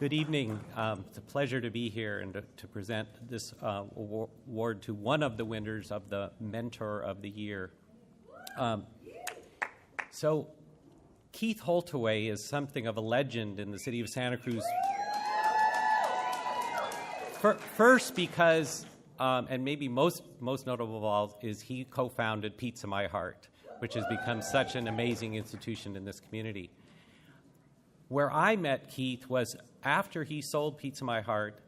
Good evening. It's a pleasure to be here and to present this award to one of the winners of the Mentor of the Year. So Keith Holtaway is something of a legend in the city of Santa Cruz. First because, and maybe most notable of all, is he co-founded Pizza My Heart, which has become such an amazing institution in this community. Where I met Keith was after he sold Pizza My Heart.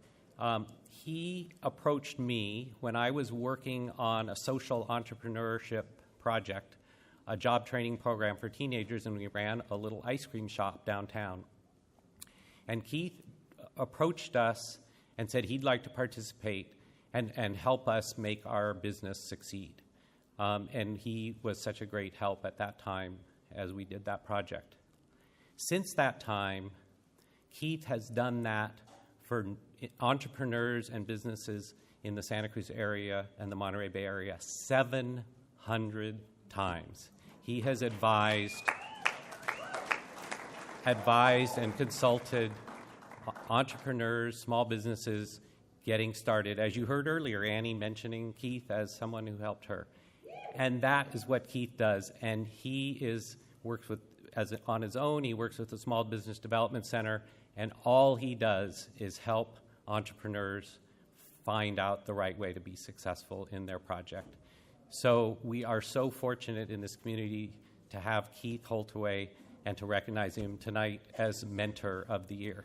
He approached me when I was working on a social entrepreneurship project, a job training program for teenagers, and we ran a little ice cream shop downtown. And Keith approached us and said he'd like to participate and help us make our business succeed. And he was such a great help at that time as we did that project. Since that time, Keith has done that for entrepreneurs and businesses in the Santa Cruz area and the Monterey Bay area 700 times. He has advised and consulted entrepreneurs, small businesses getting started. As you heard earlier, Annie mentioning Keith as someone who helped her. And that is what Keith does. And he works with, on his own, he works with the Small Business Development Center, and all he does is help entrepreneurs find out the right way to be successful in their project. So we are so fortunate in this community to have Keith Holtaway and to recognize him tonight as Mentor of the Year.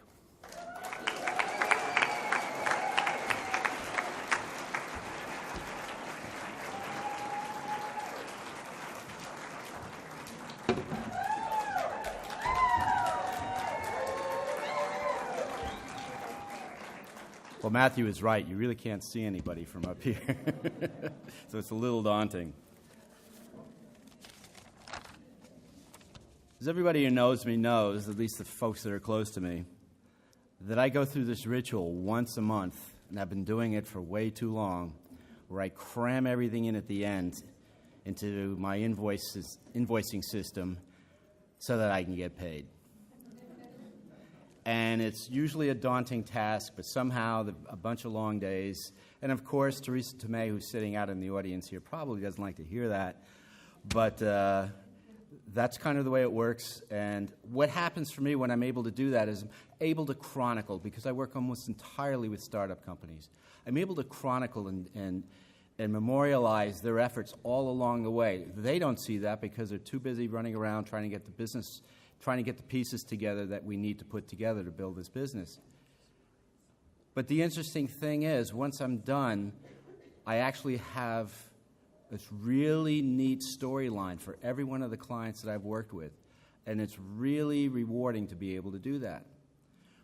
Well, Matthew is right. You really can't see anybody from up here. So it's a little daunting. As everybody who knows me knows, at least the folks that are close to me, that I go through this ritual once a month, and I've been doing it for way too long, where I cram everything in at the end into my invoicing system so that I can get paid. And it's usually a daunting task, but somehow a bunch of long days. And, of course, Teresa Tomei, who's sitting out in the audience here, probably doesn't like to hear that. But that's kind of the way it works. And what happens for me when I'm able to do that is I'm able to chronicle, because I work almost entirely with startup companies. I'm able to chronicle and memorialize their efforts all along the way. They don't see that because they're too busy running around trying to get the pieces together that we need to put together to build this business. But the interesting thing is, once I'm done, I actually have this really neat storyline for every one of the clients that I've worked with, and it's really rewarding to be able to do that.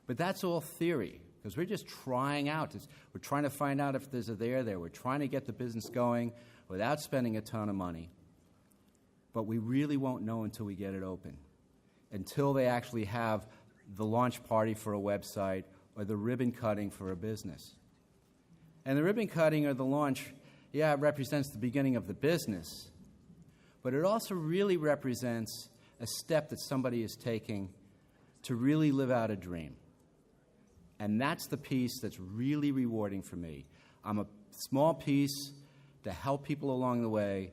But that's all theory, because we're just trying out. We're trying to find out if there's a there. We're trying to get the business going without spending a ton of money. But we really won't know until we get it open, until they actually have the launch party for a website or the ribbon cutting for a business. And the ribbon cutting or the launch, yeah, it represents the beginning of the business, but it also really represents a step that somebody is taking to really live out a dream. And that's the piece that's really rewarding for me. I'm a small piece to help people along the way,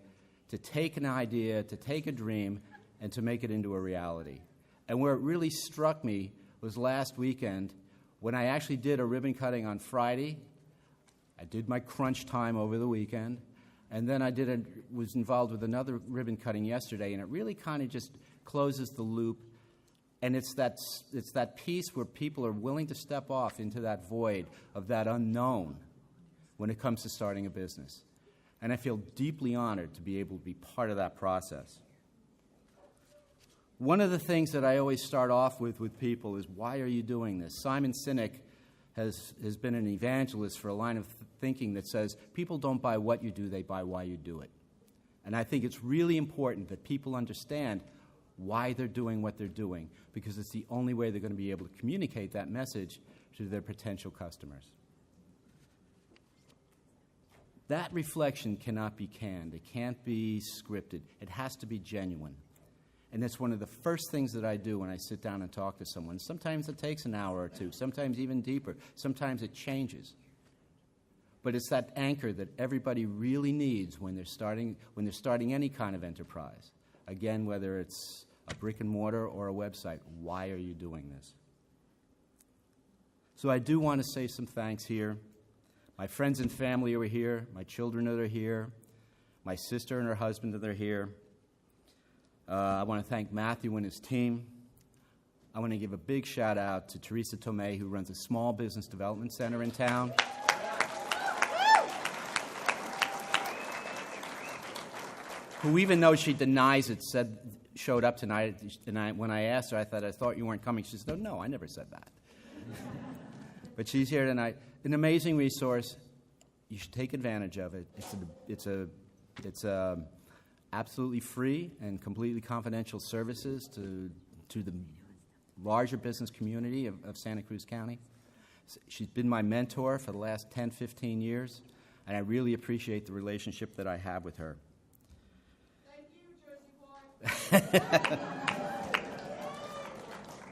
to take an idea, to take a dream, and to make it into a reality. And where it really struck me was last weekend when I actually did a ribbon cutting on Friday. I did my crunch time over the weekend, and then I was involved with another ribbon cutting yesterday, and it really kind of just closes the loop. And it's that piece where people are willing to step off into that void of that unknown when it comes to starting a business. And I feel deeply honored to be able to be part of that process. One of the things that I always start off with people is, why are you doing this? Simon Sinek has been an evangelist for a line of thinking that says, people don't buy what you do, they buy why you do it. And I think it's really important that people understand why they're doing what they're doing, because it's the only way they're going to be able to communicate that message to their potential customers. That reflection cannot be canned. It can't be scripted. It has to be genuine. And it's one of the first things that I do when I sit down and talk to someone. Sometimes it takes an hour or two, sometimes even deeper. Sometimes it changes. But it's that anchor that everybody really needs when they're starting any kind of enterprise. Again, whether it's a brick and mortar or a website, why are you doing this? So I do want to say some thanks here. My friends and family are here. My children are here. My sister and her husband are here. I want to thank Matthew and his team. I want to give a big shout out to Teresa Tomei, who runs a small business development center in town. Who, even though she denies it, showed up tonight. And when I asked her, I thought you weren't coming. She said, no, I never said that. But she's here tonight. An amazing resource. You should take advantage of it. It's absolutely free and completely confidential services to the larger business community of Santa Cruz County. She's been my mentor for the last 10, 15 years, and I really appreciate the relationship that I have with her. Thank you, Jersey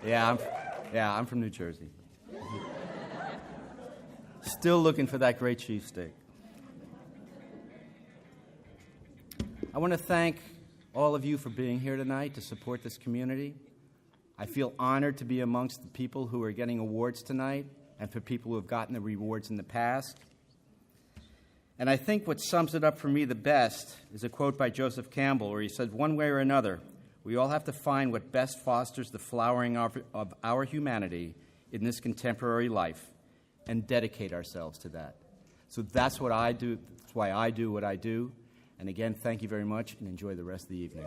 boy. I'm from New Jersey. Still looking for that great cheesesteak. I want to thank all of you for being here tonight to support this community. I feel honored to be amongst the people who are getting awards tonight and for people who have gotten the rewards in the past. And I think what sums it up for me the best is a quote by Joseph Campbell where he said, one way or another, we all have to find what best fosters the flowering of our humanity in this contemporary life and dedicate ourselves to that. So that's what I do. That's why I do what I do. And again, thank you very much, and enjoy the rest of the evening.